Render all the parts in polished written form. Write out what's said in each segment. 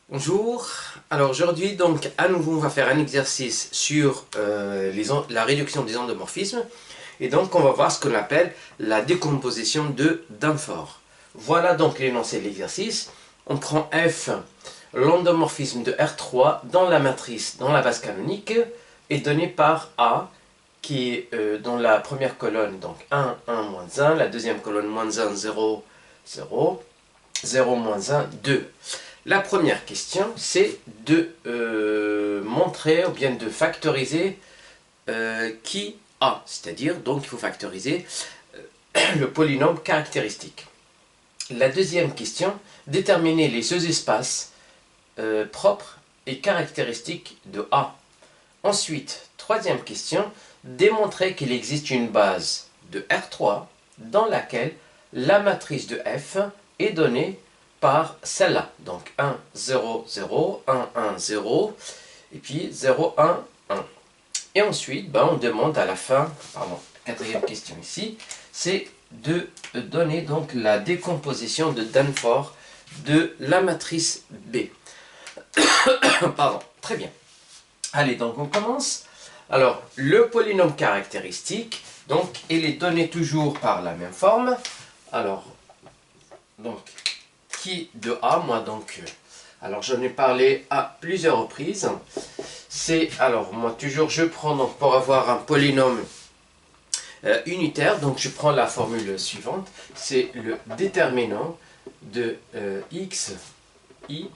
Bonjour, alors aujourd'hui donc à nouveau on va faire un exercice sur la réduction des endomorphismes et donc on va voir ce qu'on appelle la décomposition de Danforth. Voilà donc l'énoncé de l'exercice. On prend F, l'endomorphisme de R3 dans la matrice, dans la base canonique est donné par A qui est dans la première colonne donc 1, 1, moins 1, la deuxième colonne moins 1, 0, 0, 0, moins 1, 2. La première question, c'est de montrer ou bien de factoriser qui a, c'est-à-dire donc il faut factoriser le polynôme caractéristique. La deuxième question, déterminer les sous-espaces propres et caractéristiques de A. Ensuite, troisième question, démontrer qu'il existe une base de R3 dans laquelle la matrice de F est donnée par celle-là. Donc 1, 0, 0, 1, 1, 0, et puis 0, 1, 1. Et ensuite, on demande à la fin, pardon, quatrième question ici, c'est de donner donc la décomposition de Danforth de la matrice B. Pardon, très bien. Allez, donc on commence. Alors, le polynôme caractéristique, donc, il est donné toujours par la même forme. Alors, donc, qui de A, moi donc, alors j'en ai parlé à plusieurs reprises. C'est, alors, moi toujours, je prends donc pour avoir un polynôme unitaire, donc je prends la formule suivante. C'est le déterminant de x, i,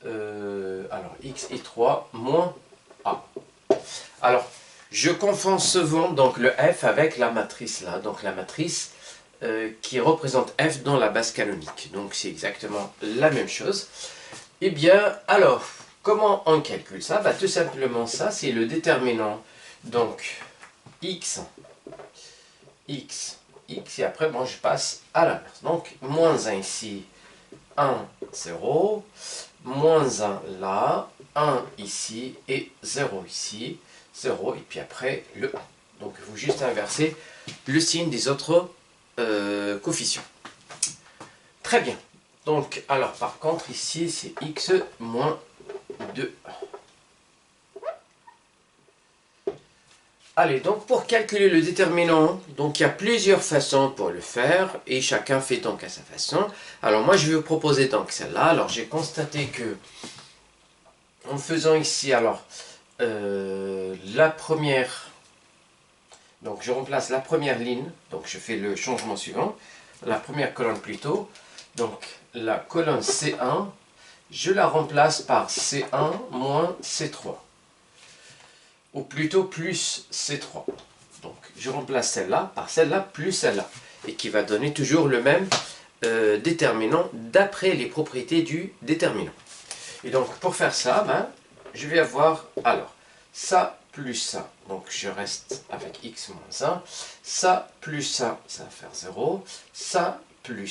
alors x i 3 moins A. Alors, je confonds souvent donc le f avec la matrice là, donc la matrice qui représente f dans la base canonique. Donc c'est exactement la même chose. Eh bien, alors, comment on calcule ça? Tout simplement ça, c'est le déterminant. Donc, x, x, x, et après, je passe à l'inverse. Donc, moins 1 ici, 1, 0, moins 1 là, 1 ici, et 0 ici, 0, et puis après, le 1. Donc, il faut juste inverser le signe des autres coefficients. Très bien. Donc, alors par contre, ici, c'est x moins 2. Allez, donc pour calculer le déterminant, donc il y a plusieurs façons pour le faire, et chacun fait donc à sa façon. Alors moi, je vais vous proposer donc celle-là. Alors j'ai constaté que, en faisant ici, alors, la première, donc je remplace la première ligne, donc je fais le changement suivant, la première colonne plutôt, donc la colonne C1, je la remplace par C1 moins C3. Ou plutôt plus C3. Donc je remplace celle-là par celle-là plus celle-là. Et qui va donner toujours le même déterminant d'après les propriétés du déterminant. Et donc pour faire ça, je vais avoir alors ça plus ça. Donc je reste avec x moins 1. Ça plus ça va faire 0. Ça plus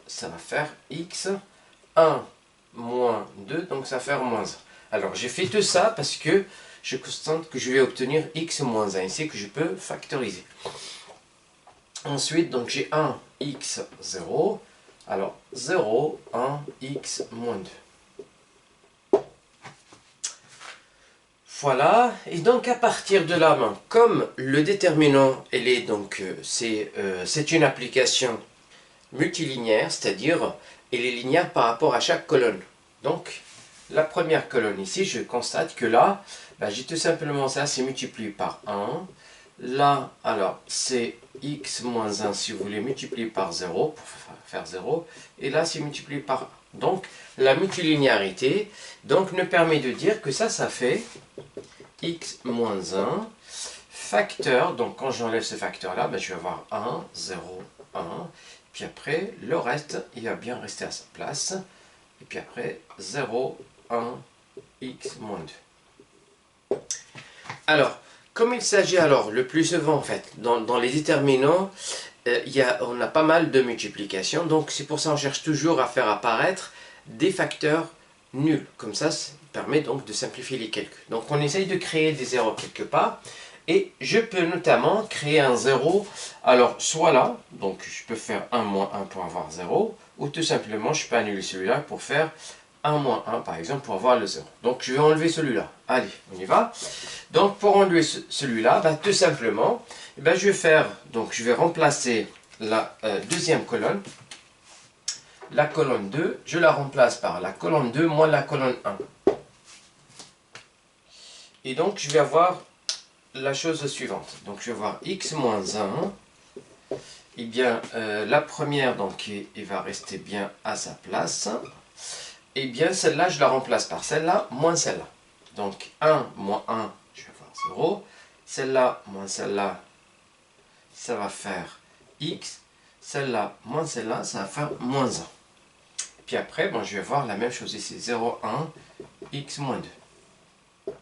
ça va faire x. 1 moins 2, donc ça va faire moins 1. Alors j'ai fait tout ça parce que je constate que je vais obtenir x moins 1 ici que je peux factoriser. Ensuite, donc j'ai 1, x, 0. Alors 0, 1, x moins 2. Voilà, et donc à partir de là, comme le déterminant, c'est une application multilinéaire, c'est-à-dire elle est linéaire par rapport à chaque colonne. Donc la première colonne ici, je constate que là, j'ai tout simplement ça, c'est multiplié par 1. Là, alors, c'est x moins 1, si vous voulez, multiplié par 0, pour faire 0. Et là, c'est multiplié par 1. Donc, la multilinéarité donc, nous permet de dire que ça fait x moins 1 facteur. Donc, quand j'enlève ce facteur-là, je vais avoir 1, 0, 1. Puis après, le reste, il va bien rester à sa place. Et puis après, 0, 1, x moins 2. Alors, comme il s'agit alors le plus souvent en fait, dans les déterminants, on a pas mal de multiplications, donc c'est pour ça qu'on cherche toujours à faire apparaître des facteurs nuls. Comme ça permet donc de simplifier les calculs. Donc on essaye de créer des zéros quelque part, et je peux notamment créer un 0, alors soit là, donc je peux faire 1 moins 1 pour avoir 0, ou tout simplement je peux annuler celui-là pour faire 1 moins 1 par exemple pour avoir le 0. Donc je vais enlever celui-là. Allez, on y va. Donc pour enlever celui-là, ben, tout simplement, ben, je vais faire, donc je vais remplacer la deuxième colonne. La colonne 2, je la remplace par la colonne 2 moins la colonne 1. Et donc je vais avoir la chose suivante. Donc je vais avoir x moins 1. Et bien la première, donc il va rester bien à sa place. Et bien celle-là, je la remplace par celle-là moins celle-là. Donc 1 moins 1, je vais avoir 0. Celle-là moins celle-là, ça va faire x. Celle-là moins celle-là, ça va faire moins 1. Puis après, bon, je vais voir la même chose ici. 0, 1, x moins 2.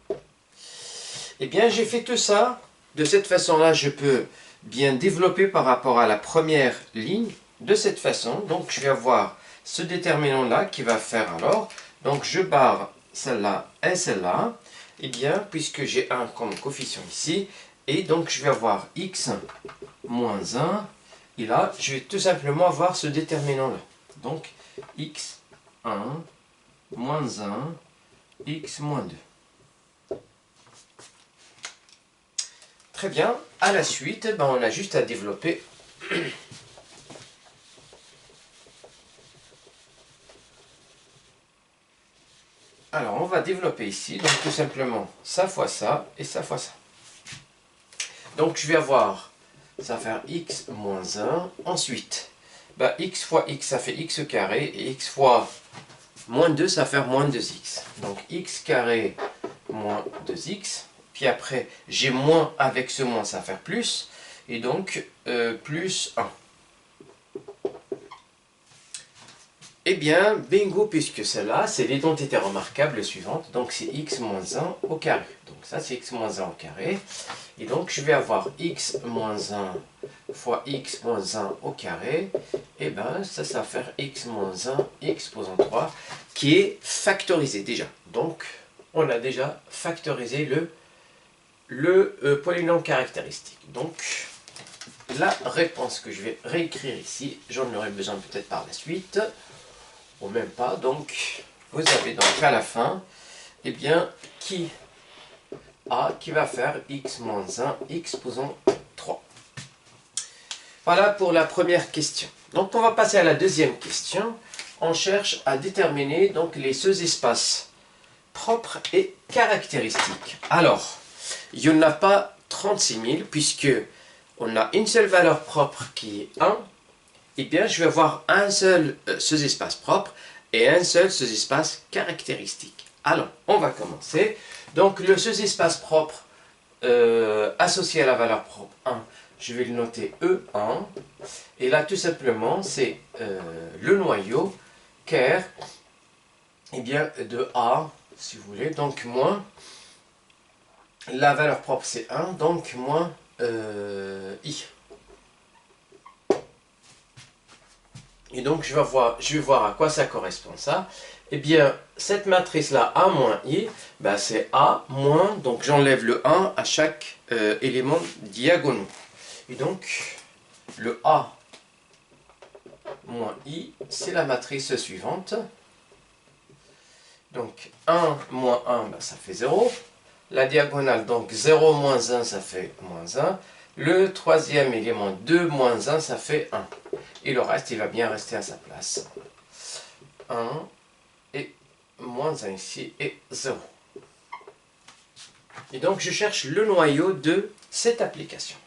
Eh bien, j'ai fait tout ça. De cette façon-là, je peux bien développer par rapport à la première ligne. De cette façon, donc je vais avoir ce déterminant-là qui va faire alors. Donc je barre celle-là et celle-là. Eh bien, puisque j'ai 1 comme coefficient ici, et donc je vais avoir x moins 1. Et là, je vais tout simplement avoir ce déterminant-là. Donc, x 1 moins 1, x moins 2. Très bien. À la suite, ben, on a juste à développer alors, on va développer ici, donc tout simplement ça fois ça et ça fois ça. Donc, je vais avoir, ça va faire x moins 1. Ensuite, bah, x fois x, ça fait x carré. Et x fois moins 2, ça va faire moins 2x. Donc, x carré moins 2x. Puis après, j'ai moins avec ce moins, ça va faire plus. Et donc, plus 1. Eh bien, bingo, puisque celle-là, c'est l'identité remarquable suivante. Donc, c'est x moins 1 au carré. Donc, ça, c'est x moins 1 au carré. Et donc, je vais avoir x moins 1 fois x moins 1 au carré. Et bien, ça va faire x moins 1, x posant 3, qui est factorisé déjà. Donc, on a déjà factorisé le polynôme caractéristique. Donc, la réponse que je vais réécrire ici, j'en aurai besoin peut-être par la suite. Ou même pas, donc vous avez donc à la fin, eh bien, qui va faire x moins 1, x posant 3. Voilà pour la première question. Donc on va passer à la deuxième question. On cherche à déterminer donc les sous-espaces propres et caractéristiques. Alors, il n'y en a pas 36 000 puisque on a une seule valeur propre qui est 1. Eh bien, je vais avoir un seul sous-espace propre et un seul sous-espace caractéristique. Alors, on va commencer. Donc, le sous-espace propre associé à la valeur propre 1, je vais le noter E1. Et là, tout simplement, c'est le noyau ker eh bien, de A, si vous voulez. Donc, moins, la valeur propre, c'est 1, donc moins I. Et donc, je vais voir à quoi ça correspond ça. Eh bien, cette matrice-là, A moins I, ben c'est A moins, donc j'enlève le 1 à chaque élément diagonal. Et donc, le A moins I, c'est la matrice suivante. Donc, 1 moins 1, ben, ça fait 0. La diagonale, donc 0 moins 1, ça fait moins 1. Le troisième élément, 2 moins 1, ça fait 1. Et le reste, il va bien rester à sa place. 1 et moins 1 ici et 0. Et donc, je cherche le noyau de cette application.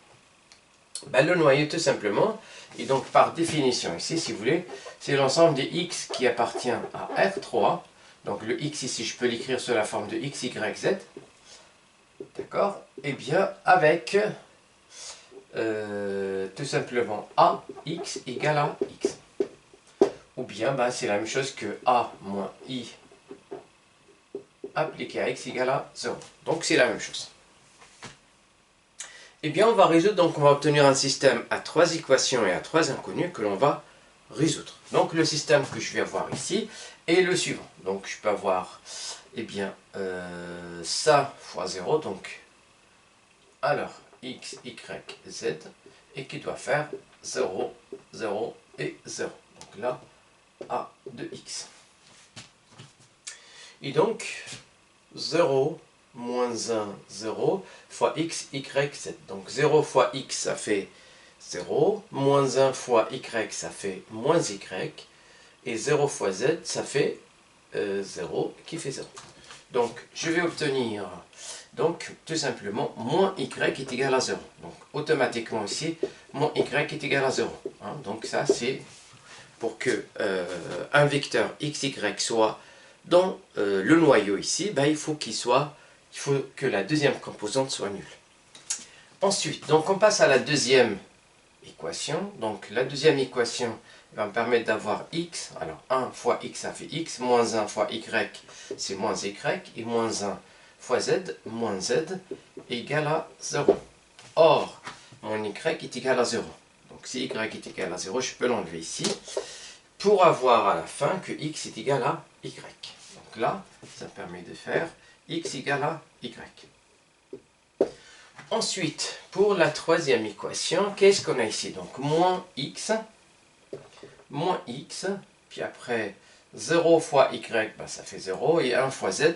Ben, le noyau, tout simplement, et donc par définition ici, si vous voulez, c'est l'ensemble des x qui appartient à R3. Donc, le x ici, je peux l'écrire sous la forme de x, y, z. D'accord? Et bien, avec tout simplement a, x égale à x. Ou bien, ben, c'est la même chose que a moins i appliqué à x égale à 0. Donc, c'est la même chose. Eh bien, on va résoudre, donc on va obtenir un système à 3 équations et à 3 inconnues que l'on va résoudre. Donc, le système que je vais avoir ici est le suivant. Donc, je peux avoir, eh bien, ça fois 0, donc, alors, x, y, z, et qui doit faire 0, 0 et 0. Donc là, a de x. Et donc, 0, moins 1, 0, fois x, y, z. Donc 0 fois x, ça fait 0, moins 1 fois y, ça fait moins y, et 0 fois z, ça fait 0, qui fait 0. Donc, je vais obtenir, donc, tout simplement, moins y est égal à 0. Donc, automatiquement ici, moins y est égal à 0. Hein, donc, ça, c'est pour que un vecteur x, y soit dans le noyau ici, ben, il faut que la deuxième composante soit nulle. Ensuite, donc, on passe à la deuxième équation. Donc, la deuxième équation va me permettre d'avoir x. Alors, 1 fois x, ça fait x. Moins 1 fois y, c'est moins y. Et moins 1 fois z, moins z, égale à 0. Or, mon y est égal à 0. Donc, si y est égal à 0, je peux l'enlever ici. Pour avoir à la fin que x est égal à y. Donc là, ça permet de faire x égale à y. Ensuite, pour la troisième équation, qu'est-ce qu'on a ici? Donc, moins x, puis après 0 fois y, ben, ça fait 0, et 1 fois z,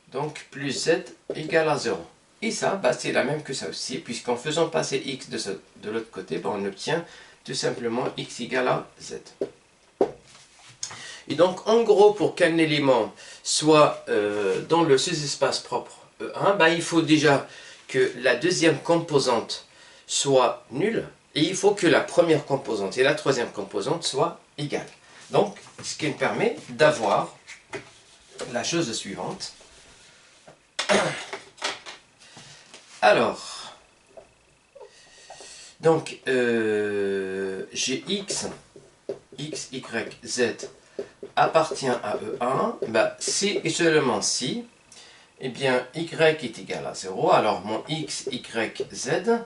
donc plus z égale à 0. Et ça, ben, c'est la même que ça aussi, puisqu'en faisant passer x de l'autre côté, ben, on obtient tout simplement x égale à z. Et donc, en gros, pour qu'un élément soit dans le sous-espace propre E1, ben, il faut déjà que la deuxième composante soit nulle, et il faut que la première composante et la troisième composante soient égales. Donc, ce qui me permet d'avoir la chose suivante. Alors, donc, j'ai x, y, z appartient à E1, bah, si et seulement si, eh bien, y est égal à 0, alors mon x, y, z,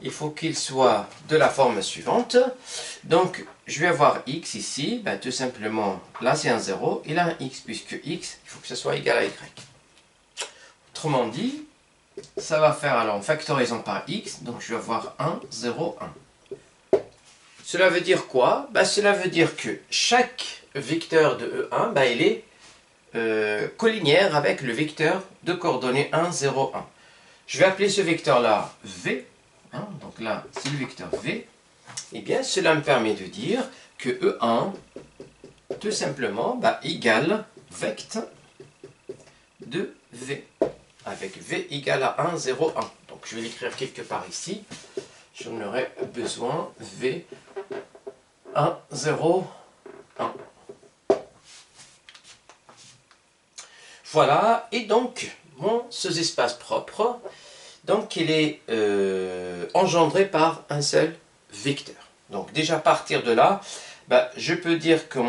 il faut qu'il soit de la forme suivante. Donc, je vais avoir x ici, bah, tout simplement, là c'est un 0, et là un x, puisque x, il faut que ce soit égal à y. Autrement dit, ça va faire, alors en factorisant par x, donc je vais avoir 1, 0, 1. Cela veut dire quoi? Bah, cela veut dire que chaque vecteur de E1, bah, il est collinéaire avec le vecteur de coordonnées 1, 0, 1. Je vais appeler ce vecteur-là V. Hein, donc là, c'est le vecteur V. Et bien, cela me permet de dire que E1, tout simplement, bah, égale vect de V. Avec V égale à 1, 0, 1. Donc, je vais l'écrire quelque part ici. J'en aurai besoin. V 1, 0, 1. Voilà, et donc, mon sous-espace propre, donc il est engendré par un seul vecteur. Donc déjà à partir de là, bah, je peux dire que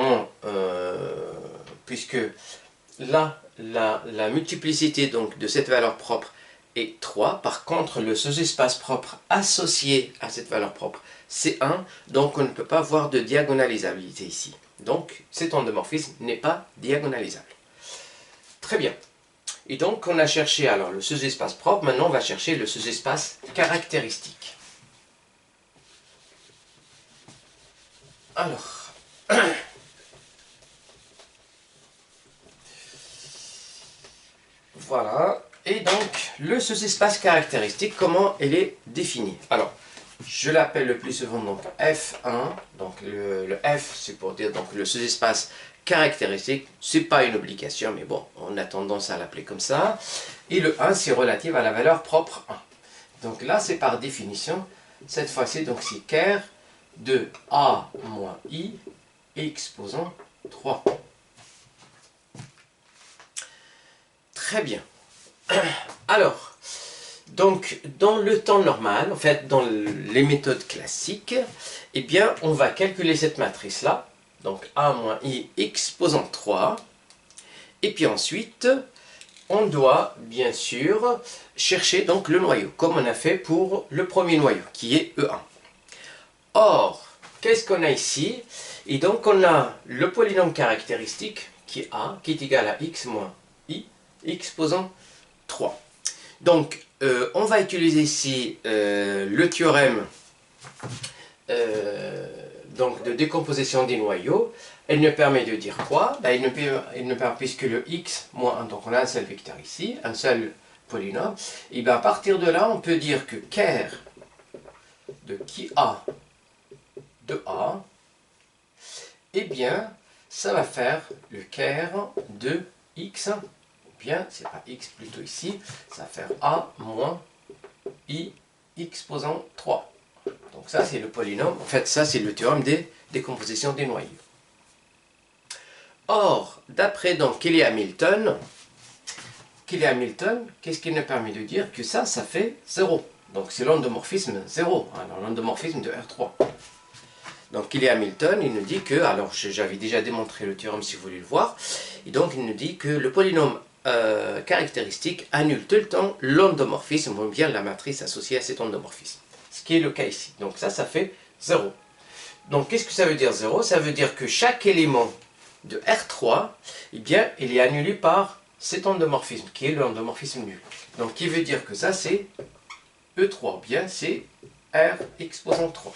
puisque là, la multiplicité donc, de cette valeur propre est 3, par contre le sous-espace propre associé à cette valeur propre, c'est 1, donc on ne peut pas voir de diagonalisabilité ici. Donc cet endomorphisme n'est pas diagonalisable. Très bien. Et donc, on a cherché alors le sous-espace propre. Maintenant, on va chercher le sous-espace caractéristique. Alors, voilà. Et donc, le sous-espace caractéristique, comment elle est définie? Alors, je l'appelle le plus souvent donc F1. Donc, le F, c'est pour dire donc, le sous-espace caractéristique. Ce n'est pas une obligation, mais bon, on a tendance à l'appeler comme ça. Et le 1, c'est relatif à la valeur propre 1. Donc là, c'est par définition. Cette fois-ci, donc c'est ker de A moins I exposant 3. Très bien. Alors, donc dans le temps normal, en fait, dans les méthodes classiques, eh bien, on va calculer cette matrice-là. Donc A moins I exposant 3. Et puis ensuite, on doit bien sûr chercher donc le noyau, comme on a fait pour le premier noyau, qui est E1. Or, qu'est-ce qu'on a ici? Et donc on a le polynôme caractéristique, qui est A, qui est égal à x moins I, exposant 3. Donc, on va utiliser ici le théorème donc de décomposition des noyaux. elle nous permet de dire quoi? Ben, il nous permet, puisque le x moins 1, donc on a un seul vecteur ici, un seul polynôme, et bien à partir de là, on peut dire que ker de qui a de a, eh bien, ça va faire le ker de x, ou bien, c'est pas x plutôt ici, ça va faire a moins i exposant 3. Donc ça, c'est le polynôme, en fait, ça, c'est le théorème des décompositions des noyaux. Or, d'après donc Kelly Hamilton, qu'est-ce qu'il nous permet de dire? Que ça fait 0. Donc c'est l'endomorphisme 0, alors l'endomorphisme de R3. Donc Kelly Hamilton, il nous dit que, alors j'avais déjà démontré le théorème si vous voulez le voir, et donc il nous dit que le polynôme caractéristique annule tout le temps l'endomorphisme, ou bien la matrice associée à cet endomorphisme. Ce qui est le cas ici. Donc ça fait 0. Donc qu'est-ce que ça veut dire 0? Ça veut dire que chaque élément de R3, eh bien, il est annulé par cet endomorphisme, qui est le endomorphisme nul. Donc qui veut dire que ça c'est E3, bien c'est R exposant 3.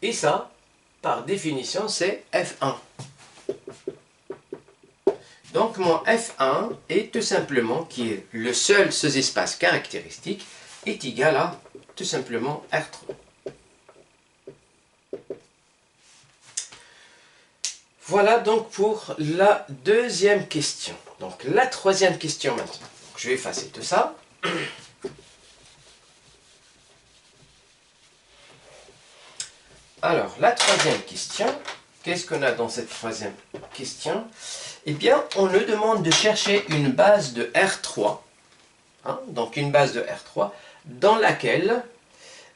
Et ça, par définition, c'est F1. Donc mon F1 est tout simplement, qui est le seul sous-espace caractéristique, est égal à tout simplement R3. Voilà donc pour la deuxième question. Donc la troisième question maintenant. Je vais effacer tout ça. Alors, la troisième question, qu'est-ce qu'on a dans cette troisième question? Eh bien, on nous demande de chercher une base de R3, hein, donc une base de R3, dans laquelle,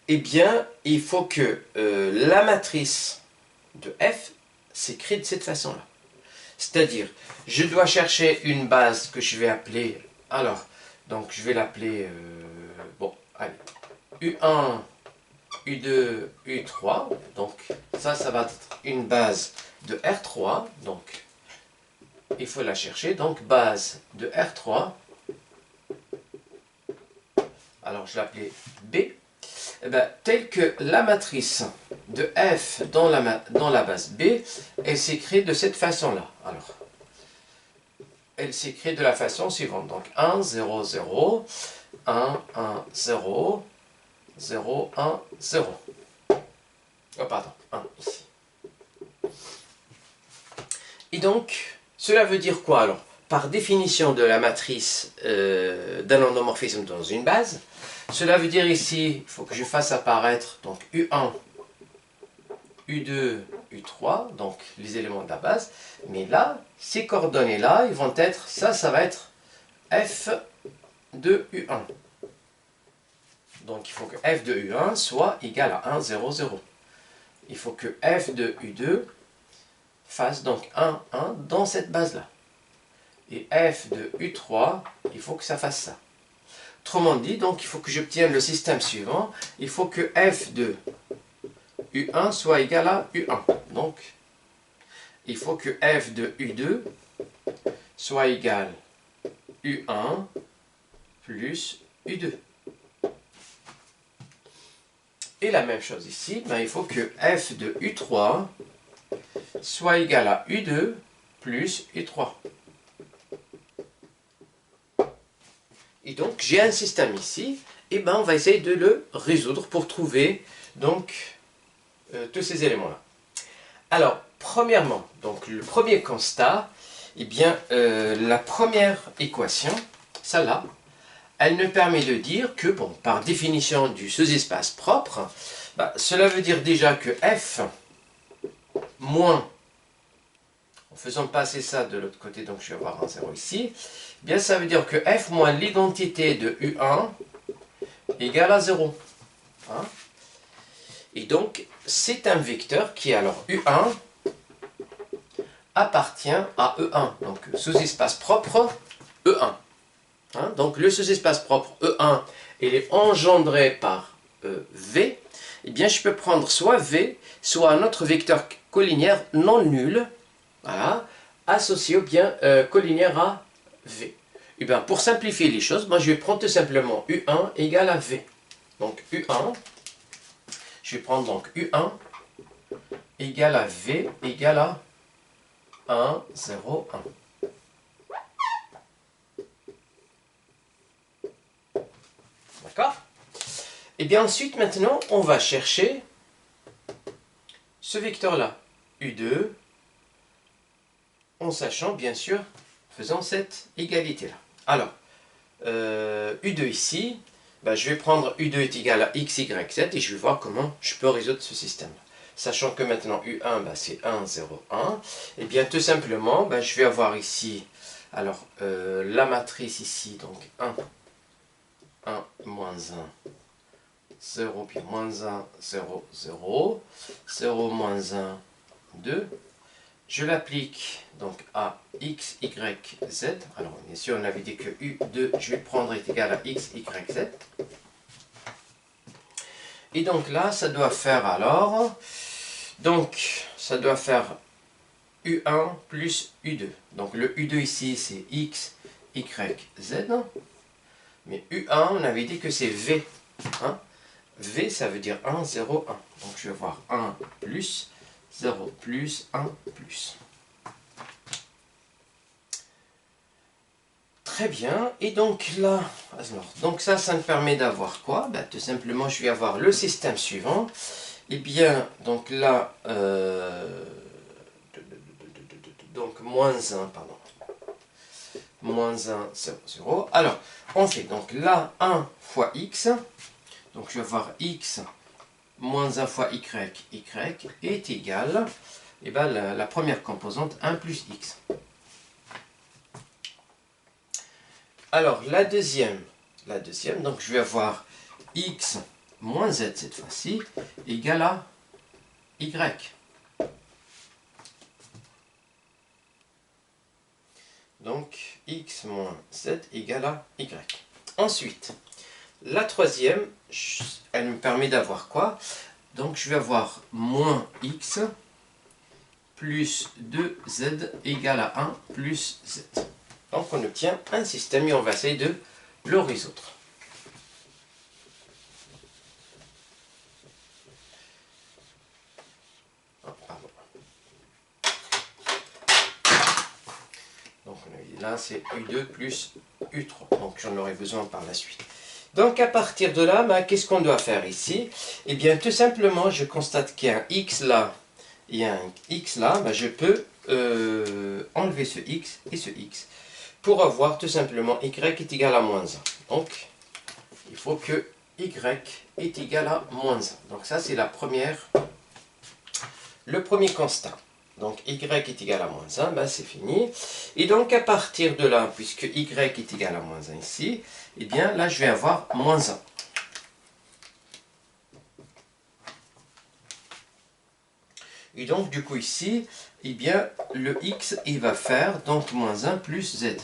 eh bien, il faut que la matrice de F s'écrit de cette façon-là. C'est-à-dire, je dois chercher une base que je vais appeler, alors, donc je vais l'appeler, bon, allez, U1, U2, U3, donc ça va être une base de R3, donc il faut la chercher, donc base de R3, alors je l'appelais B, eh bien, telle que la matrice de F dans la base B, elle s'écrit de cette façon-là. Alors, elle s'écrit de la façon suivante, donc 1, 0, 0, 1, 1, 0, 0, 1, 0. Oh, pardon, 1 ici. Et donc, cela veut dire quoi alors? Par définition de la matrice d'un endomorphisme dans une base, cela veut dire ici, il faut que je fasse apparaître donc U1, U2, U3, donc les éléments de la base. Mais là, ces coordonnées-là, ils vont être, ça va être F de U1. Donc il faut que F de U1 soit égal à 1, 0, 0. Il faut que F de U2 fasse donc 1, 1 dans cette base-là. Et F de U3, il faut que ça fasse ça. Autrement dit, donc il faut que j'obtienne le système suivant. Il faut que F de U1 soit égal à U1. Donc, il faut que F de U2 soit égal à U1 plus U2. Et la même chose ici, ben, il faut que F de U3 soit égal à U2 plus U3. Et donc, j'ai un système ici, et ben, on va essayer de le résoudre pour trouver donc, tous ces éléments-là. Alors, premièrement, donc, le premier constat, eh bien, la première équation, celle-là, elle nous permet de dire que, bon, par définition du sous-espace propre, bah, cela veut dire déjà que F moins, en faisant passer ça de l'autre côté, donc je vais avoir un 0 ici, eh bien ça veut dire que F moins l'identité de U1 égale à 0. Hein? Et donc, c'est un vecteur qui, alors, U1 appartient à E1, donc sous-espace propre E1. Hein? Donc, le sous-espace propre E1, il est engendré par V. Eh bien, je peux prendre soit V, soit un autre vecteur collinéaire non nul, voilà, associé ou bien collinéaire à V. Et bien, pour simplifier les choses, moi, je vais prendre tout simplement U1 égale à V. Donc, U1, je vais prendre donc U1 égale à V égale à 1, 0, 1. D'accord? Et bien ensuite, maintenant, on va chercher ce vecteur-là, U2, en sachant, bien sûr, faisant cette égalité-là. Alors, U2 ici, ben, je vais prendre U2 est égal à x, y, z, et je vais voir comment je peux résoudre ce système-là. Sachant que maintenant U1, ben, c'est 1, 0, 1, et bien tout simplement, ben, je vais avoir ici, alors, la matrice ici, donc 1, 1, moins 1, 0, puis moins 1, 0, 0, 0, moins 1, 2. Je l'applique donc à x, y, z. Alors, bien sûr, on avait dit que U2, je vais prendre est égal à x, y, z. Et donc là, ça doit faire alors, donc ça doit faire U1 plus U2. Donc le U2 ici, c'est x, y, z. Mais U1, on avait dit que c'est V. Hein? V, ça veut dire 1, 0, 1. Donc je vais avoir 1 plus, 0 plus, 1 plus. Très bien. Et donc là, alors, donc ça me permet d'avoir quoi? Ben, tout simplement, je vais avoir le système suivant. Et bien, donc là, donc moins 1, pardon. Moins 1, 0, 0. Alors, on fait donc là 1 fois x. Donc je vais avoir x moins 1 fois y, y est égal, et ben, la première composante 1 plus x. Alors la deuxième, donc je vais avoir x moins z cette fois-ci, égale à y. Donc x moins z égale à y. Ensuite, la troisième, elle me permet d'avoir quoi? Donc je vais avoir moins x plus 2z égale à 1 plus z. Donc on obtient un système et on va essayer de le résoudre. Oh, pardon. Donc là c'est U2 plus U3. Donc j'en aurai besoin par la suite. Donc à partir de là, bah, qu'est-ce qu'on doit faire ici? Eh bien tout simplement je constate qu'il y a un x là et un x là. Bah, je peux enlever ce x et ce x pour avoir tout simplement y est égal à moins 1. Donc il faut que y est égal à moins 1. Donc ça c'est le premier constat. Donc y est égal à moins 1, ben c'est fini. Et donc à partir de là, puisque y est égal à moins 1 ici, et bien là je vais avoir moins 1. Et donc du coup ici, et bien le x il va faire donc moins 1 plus z.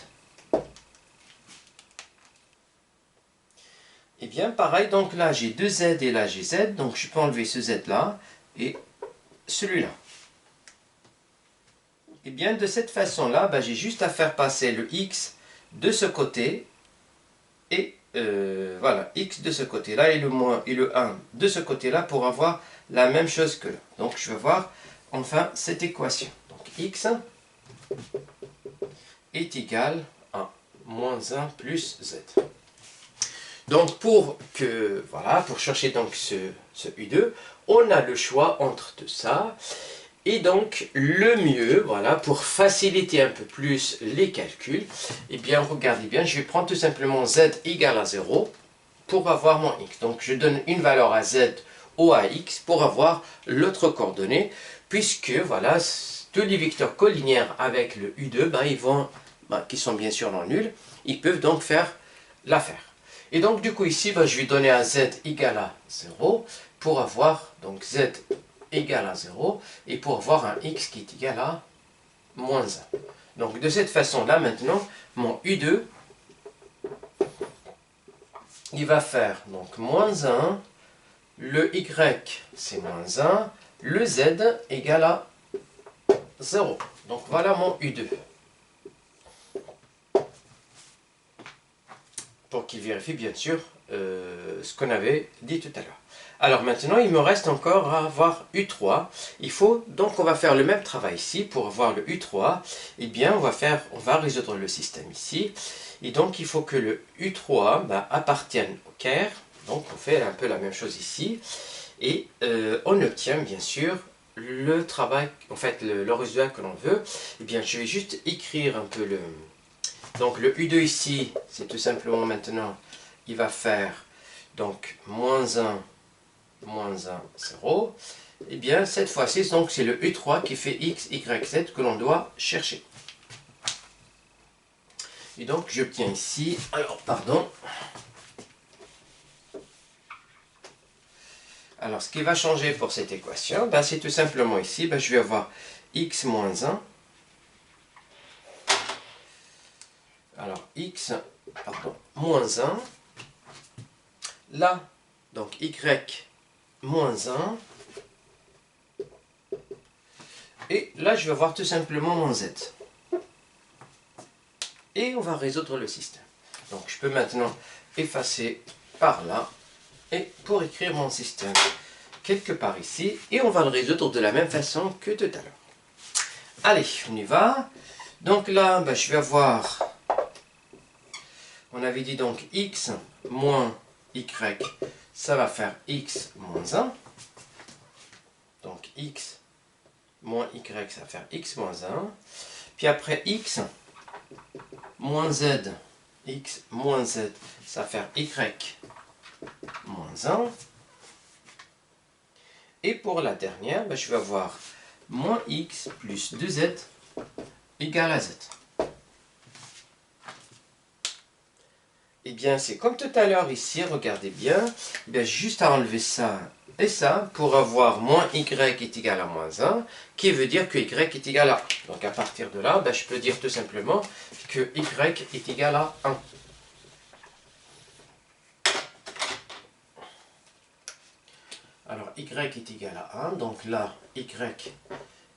Et bien pareil, donc là j'ai 2z et là j'ai z, donc je peux enlever ce z là et celui-là. Et bien de cette façon-là, ben, j'ai juste à faire passer le x de ce côté et voilà, x de ce côté-là et le moins et le 1 de ce côté-là pour avoir la même chose que là. Donc je vais voir enfin cette équation. Donc x est égal à moins 1 plus z. Donc pour chercher donc ce U2, on a le choix entre tout ça. Et donc, le mieux, voilà, pour faciliter un peu plus les calculs, eh bien, regardez bien, je vais prendre tout simplement z égale à 0 pour avoir mon x. Donc, je donne une valeur à z ou à x pour avoir l'autre coordonnée, puisque, voilà, tous les vecteurs collinéaires avec le U2, qui sont bien sûr non nuls, ils peuvent donc faire l'affaire. Et donc, du coup, ici, je vais donner à z égale à 0 pour avoir, donc, z égale à 0 et pour avoir un x qui est égal à moins 1. Donc de cette façon-là, maintenant, mon U2, il va faire donc moins 1, le y c'est moins 1, le z égale à 0. Donc voilà mon U2. Pour qu'il vérifie bien sûr ce qu'on avait dit tout à l'heure. Alors maintenant, il me reste encore à avoir U3. Il faut, donc on va faire le même travail ici. Pour avoir le U3, eh bien on va résoudre le système ici. Et donc il faut que le U3 appartienne au Caire. Donc on fait un peu la même chose ici. Et on obtient bien sûr le travail, en fait le résultat que l'on veut. Eh bien je vais juste écrire un peu le... Donc le U2 ici, c'est tout simplement maintenant, il va faire donc moins 1, 0. Et bien cette fois-ci, donc c'est le U3 qui fait X, Y, Z que l'on doit chercher. Et donc j'obtiens ici, alors pardon. Alors ce qui va changer pour cette équation, c'est tout simplement ici, je vais avoir X moins 1. Alors X, pardon, moins 1. Là, donc Y moins 1. Et là, je vais avoir tout simplement moins Z. Et on va résoudre le système. Donc, je peux maintenant effacer par là. Et pour écrire mon système quelque part ici. Et on va le résoudre de la même façon que tout à l'heure. Allez, on y va. Donc là, je vais avoir... On avait dit donc X moins Y. Ça va faire X moins 1. Donc X moins Y, ça va faire X moins 1. Puis après X moins Z, X moins Z, ça va faire Y moins 1. Et pour la dernière, je vais avoir moins X plus 2Z égale à Z. Et bien, c'est comme tout à l'heure ici, regardez bien, juste à enlever ça et ça pour avoir moins y est égal à moins 1, qui veut dire que y est égal à 1. Donc à partir de là, je peux dire tout simplement que y est égal à 1. Alors y est égal à 1, donc là, y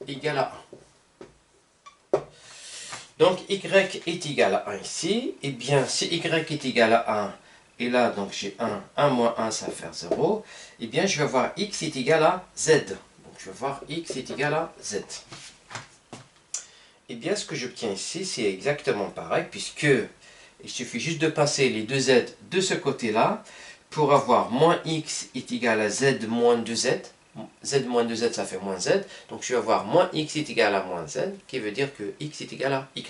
égale à 1. Donc y est égal à 1 ici, et bien si y est égal à 1, et là donc j'ai 1, 1 moins 1 ça va faire 0, et bien je vais voir x est égal à z. Donc je vais voir x est égal à z. Et bien ce que j'obtiens ici c'est exactement pareil, puisque il suffit juste de passer les deux z de ce côté-là, pour avoir moins x est égal à z moins 2z. Z moins 2z ça fait moins z, donc je vais avoir moins x est égal à moins z, qui veut dire que x est égal à y.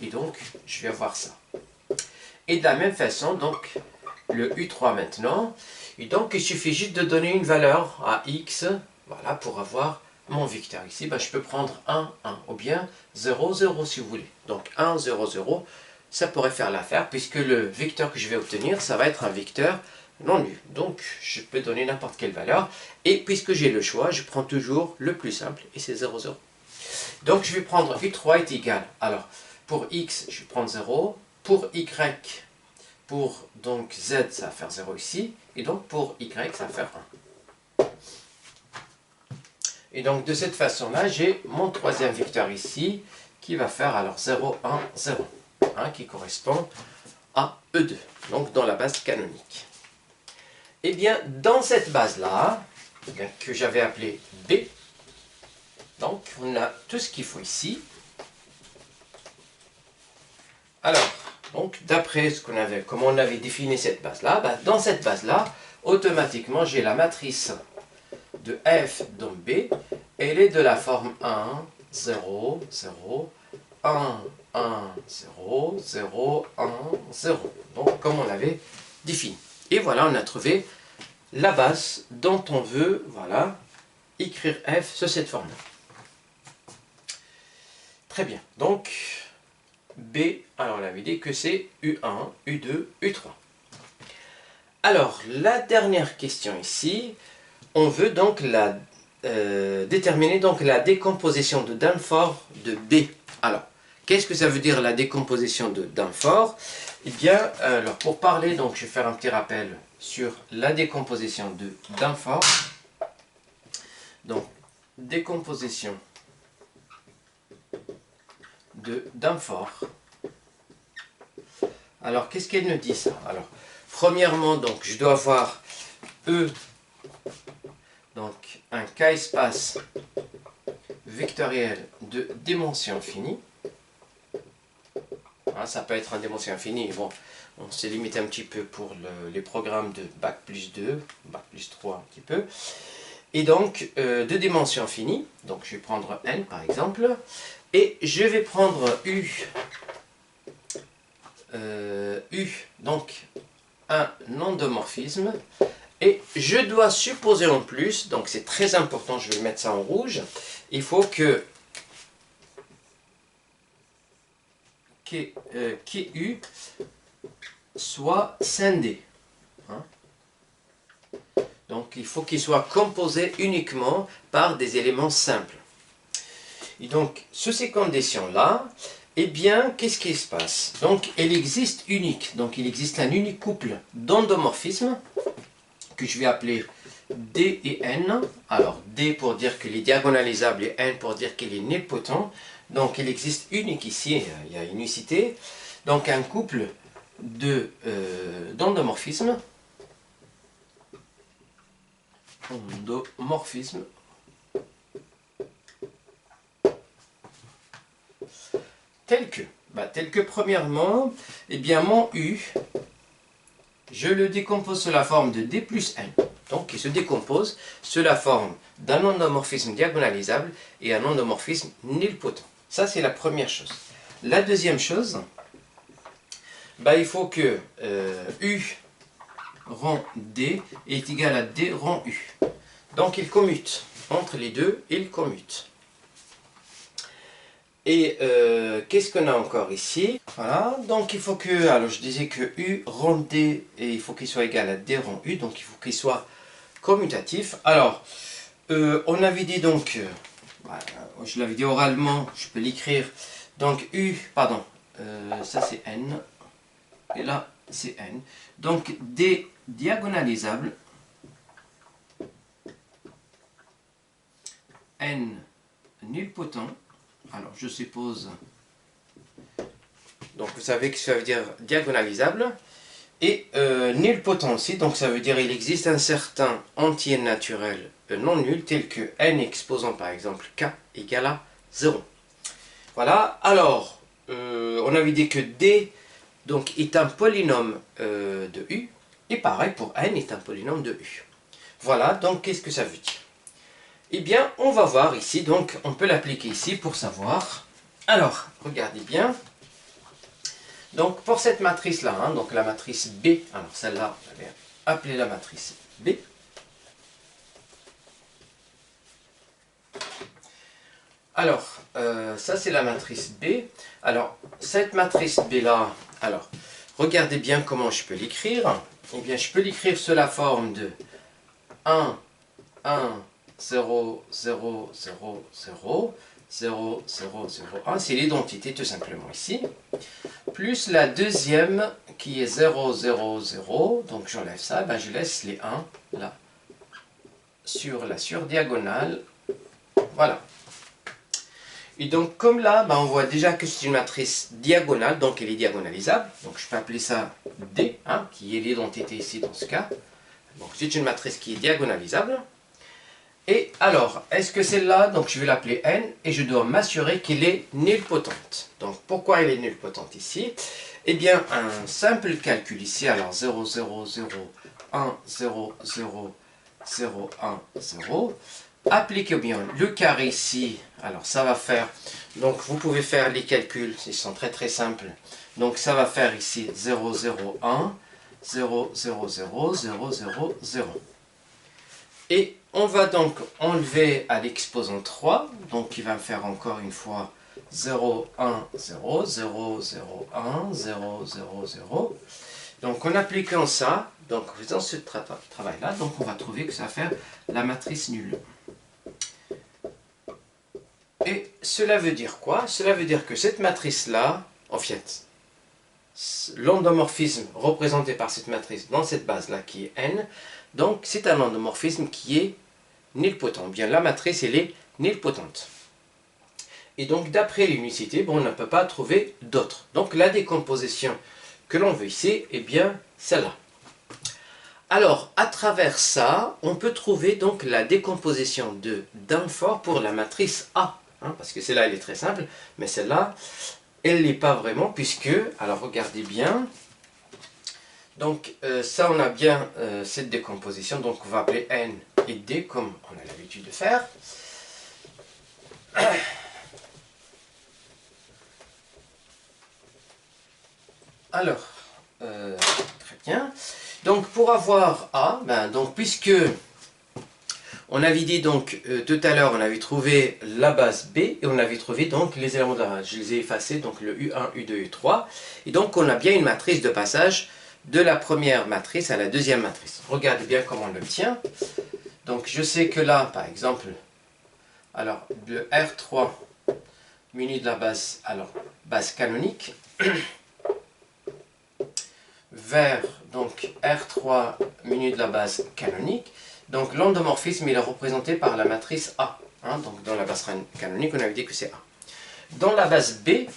Et donc je vais avoir ça. Et de la même façon, donc le U3 maintenant, et donc il suffit juste de donner une valeur à x, voilà, pour avoir mon vecteur. Ici, je peux prendre 1, 1, ou bien 0, 0 si vous voulez. Donc 1, 0, 0, ça pourrait faire l'affaire, puisque le vecteur que je vais obtenir, ça va être un vecteur non nul. Donc, je peux donner n'importe quelle valeur. Et puisque j'ai le choix, je prends toujours le plus simple, et c'est 0, 0. Donc, je vais prendre U3 est égal. Alors, pour x, je vais prendre 0. Pour y, pour donc z, ça va faire 0 ici. Et donc, pour y, ça va faire 1. Et donc, de cette façon-là, j'ai mon troisième vecteur ici, qui va faire alors 0, 1, 0. Qui correspond à E2, donc dans la base canonique. Et bien, dans cette base-là, que j'avais appelée B, donc on a tout ce qu'il faut ici. Alors, donc d'après ce qu'on avait, comment on avait défini cette base-là, dans cette base-là, automatiquement j'ai la matrice de F dans B, elle est de la forme 1, 0, 0, 1, 1, 0, 0, 1, 0. Donc comme on l'avait défini. Et voilà, on a trouvé la base dont on veut, voilà, écrire f sur cette forme-là. Très bien. Donc, B, alors on avait dit que c'est U1, U2, U3. Alors, la dernière question ici, on veut donc déterminer donc la décomposition de Danforth de B. Alors, qu'est-ce que ça veut dire la décomposition de Danforth? Eh bien, alors pour parler, donc je vais faire un petit rappel sur la décomposition de Danforth. Donc, décomposition de Danforth. Alors, qu'est-ce qu'elle nous dit ça? Alors, Premièrement, donc, je dois avoir E, donc un K-espace vectoriel de dimension finie. Hein, ça peut être en dimension infinie. Bon, on s'est limité un petit peu pour les programmes de Bac plus 2, Bac plus 3 un petit peu. Et donc, de dimension finie. Donc, je vais prendre N par exemple. Et je vais prendre U. Donc, un endomorphisme. Et je dois supposer en plus, donc c'est très important, je vais mettre ça en rouge, il faut que QU soit scindé. Hein? Donc il faut qu'il soit composé uniquement par des éléments simples. Et donc, sous ces conditions-là, eh bien, qu'est-ce qui se passe? Donc, il existe un unique couple d'endomorphismes que je vais appeler D et N. Alors, D pour dire qu'il est diagonalisable et N pour dire qu'il est nilpotent. Donc, il existe unique ici, il y a unicité. Donc, un couple d'endomorphismes. Tel que premièrement, eh bien, mon U, je le décompose sous la forme de D plus N. Donc, il se décompose sous la forme d'un endomorphisme diagonalisable et un endomorphisme nilpotent. Ça, c'est la première chose. La deuxième chose, il faut que U rang D est égal à D rang U. Donc, il commute. Entre les deux, il commute. Et qu'est-ce qu'on a encore ici? Voilà, donc il faut que, alors je disais que U rang D, et il faut qu'il soit égal à D rang U, donc il faut qu'il soit commutatif. Alors, on avait dit donc, je l'avais dit oralement, je peux l'écrire, donc U, pardon, ça c'est N, et là c'est N. Donc D diagonalisable, N nilpotent. Alors, je suppose, donc vous savez que ça veut dire diagonalisable, et nilpotent aussi, donc ça veut dire il existe un certain entier naturel non nul, tel que n exposant par exemple k égale à 0. Voilà, alors, on avait dit que D donc, est un polynôme de U, et pareil pour n est un polynôme de U. Voilà, donc qu'est-ce que ça veut dire? Eh bien, on va voir ici, donc on peut l'appliquer ici pour savoir. Alors, regardez bien. Donc, pour cette matrice-là, hein, donc la matrice B, alors celle-là, je vais appeler la matrice B. Alors, ça c'est la matrice B. Alors, cette matrice B-là, alors, regardez bien comment je peux l'écrire. Eh bien, je peux l'écrire sous la forme de 1, 1, 0, 0, 0, 0, 0, 0, 0, 1, c'est l'identité tout simplement ici, plus la deuxième qui est 0, 0, 0, donc j'enlève ça, je laisse les 1 là, sur la surdiagonale, voilà. Et donc comme là, on voit déjà que c'est une matrice diagonale, donc elle est diagonalisable, donc je peux appeler ça D, hein, qui est l'identité ici dans ce cas, donc c'est une matrice qui est diagonalisable. Et alors, est-ce que celle-là, donc je vais l'appeler N, et je dois m'assurer qu'elle est nilpotente. Donc, pourquoi elle est nilpotente ici? Eh bien, un simple calcul ici, alors 0, 0, 0, 1, 0, 0, 0, 1, 0. Appliquez bien le carré ici, alors ça va faire, donc vous pouvez faire les calculs, ils sont très très simples. Donc ça va faire ici 0, 0, 1, 0, 0, 0, 0, 0, 0. Et on va donc enlever à l'exposant 3, donc il va faire encore une fois 0, 1, 0, 0, 0, 1, 0, 0, 0. Donc en appliquant ça, donc en faisant ce travail-là, donc on va trouver que ça va faire la matrice nulle. Et cela veut dire quoi? Cela veut dire que cette matrice-là, en fait, l'endomorphisme représenté par cette matrice dans cette base-là qui est N, donc c'est un endomorphisme qui est nilpotent. Bien, la matrice, elle est nilpotente. Et donc, d'après l'unicité, on ne peut pas trouver d'autres. Donc, la décomposition que l'on veut ici, eh bien, celle-là. Alors, à travers ça, on peut trouver donc la décomposition de Danforth pour la matrice A. Hein, parce que celle-là, elle est très simple, mais celle-là, elle ne l'est pas vraiment, puisque, alors regardez bien, donc ça, on a bien cette décomposition, donc on va appeler N et D, comme on a l'habitude de faire. Alors, très bien. Donc pour avoir A, donc puisque on avait dit donc tout à l'heure, on avait trouvé la base B et on avait trouvé donc les éléments de la base. Je les ai effacés, donc le U1, U2, U3. Et donc on a bien une matrice de passage de la première matrice à la deuxième matrice. Regardez bien comment on l'obtient. Donc je sais que là, par exemple, alors le R3 muni de la base, alors base canonique, vers donc R3 muni de la base canonique. Donc l'endomorphisme il est représenté par la matrice A. Hein, donc dans la base canonique, on avait dit que c'est A. Dans la base B,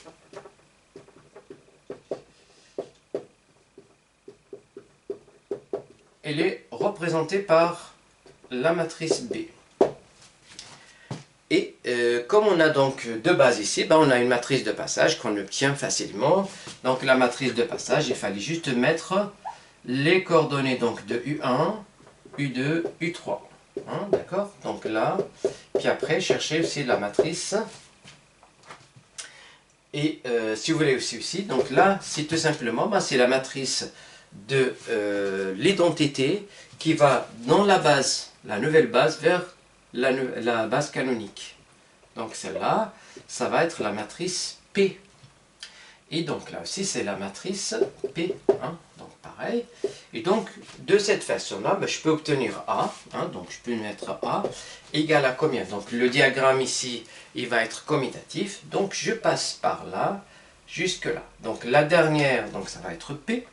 elle est représentée par la matrice B. Et comme on a donc deux bases ici, on a une matrice de passage qu'on obtient facilement. Donc la matrice de passage, il fallait juste mettre les coordonnées donc de U1, U2, U3. Hein, d'accord? Donc là, puis après, chercher aussi la matrice. Et si vous voulez aussi, donc là, c'est tout simplement, c'est la matrice de l'identité qui va dans la base, la nouvelle base, vers la base canonique. Donc celle-là, ça va être la matrice P. Et donc là aussi, c'est la matrice P. Hein, donc pareil. Et donc, de cette façon-là, je peux obtenir A. Hein, donc je peux mettre A égale à combien? Donc le diagramme ici, il va être commutatif. Donc je passe par là, jusque là. Donc la dernière, donc ça va être P.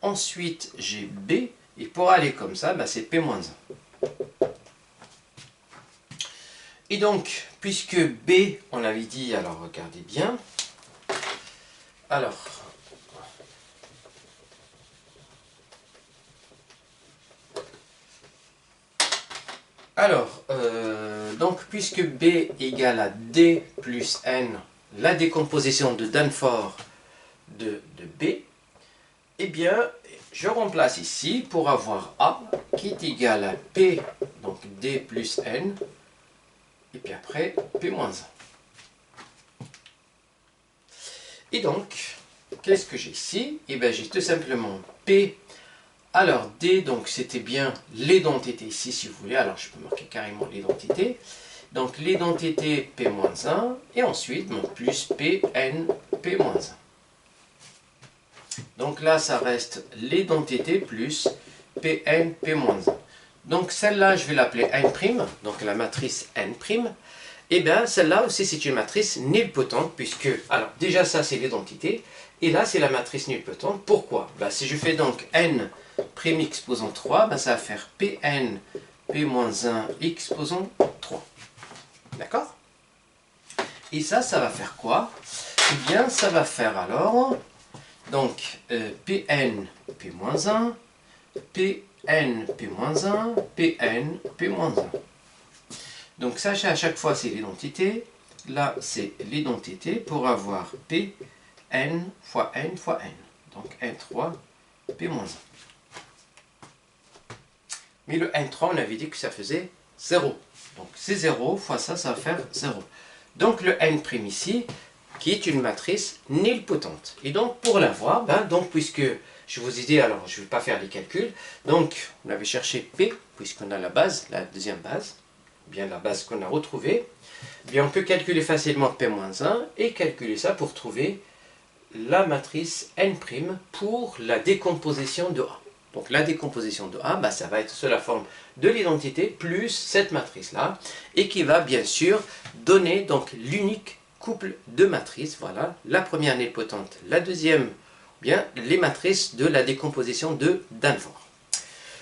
Ensuite, j'ai B. Et pour aller comme ça, c'est P-1. Et donc, puisque B, on avait dit, alors regardez bien. Donc puisque B égale à D plus N, la décomposition de Danforth de B, eh bien, je remplace ici pour avoir A qui est égal à P, donc D plus N, et puis après P-1. Et donc, qu'est-ce que j'ai ici? Eh bien, j'ai tout simplement P. Alors, D, donc c'était bien l'identité ici, si vous voulez. Alors, je peux marquer carrément l'identité. Donc, l'identité P-1, et ensuite, plus Pn P-1. Donc là, ça reste l'identité plus Pn P-1. Donc, celle-là, je vais l'appeler N', donc la matrice N'. Et bien, celle-là aussi, c'est une matrice nilpotente, puisque, alors, déjà, ça, c'est l'identité. Et là, c'est la matrice nilpotente. Pourquoi? Si je fais donc N' exposant 3, ça va faire Pn P-1 exposant 3. D'accord? Et ça va faire quoi? Eh bien, ça va faire alors, donc, Pn P-1, Pn P-1, Pn P-1. Donc, sachez à chaque fois, c'est l'identité. Là, c'est l'identité pour avoir P, N fois N fois N. Donc, N3, P-1. Mais le N3, on avait dit que ça faisait 0. Donc, c'est 0 fois ça, ça va faire 0. Donc, le N' ici, qui est une matrice nilpotente. Et donc, pour l'avoir, donc, puisque je vous ai dit, alors, je ne vais pas faire les calculs. Donc, on avait cherché P, puisqu'on a la base, la deuxième base, bien la base qu'on a retrouvée. Bien, on peut calculer facilement P-1 et calculer ça pour trouver la matrice N' pour la décomposition de A. Donc la décomposition de A, ça va être sous la forme de l'identité plus cette matrice-là, et qui va bien sûr donner donc l'unique couple de matrices. Voilà, la première nilpotente, la deuxième, bien les matrices de la décomposition de Danforth.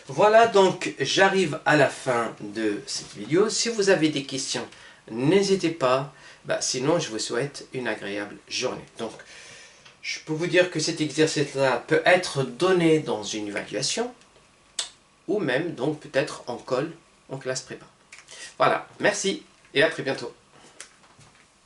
Voilà, donc j'arrive à la fin de cette vidéo. Si vous avez des questions, n'hésitez pas. Sinon, je vous souhaite une agréable journée. Donc, je peux vous dire que cet exercice-là peut être donné dans une évaluation. ou même donc peut-être en colle en classe prépa. Voilà, merci et à très bientôt.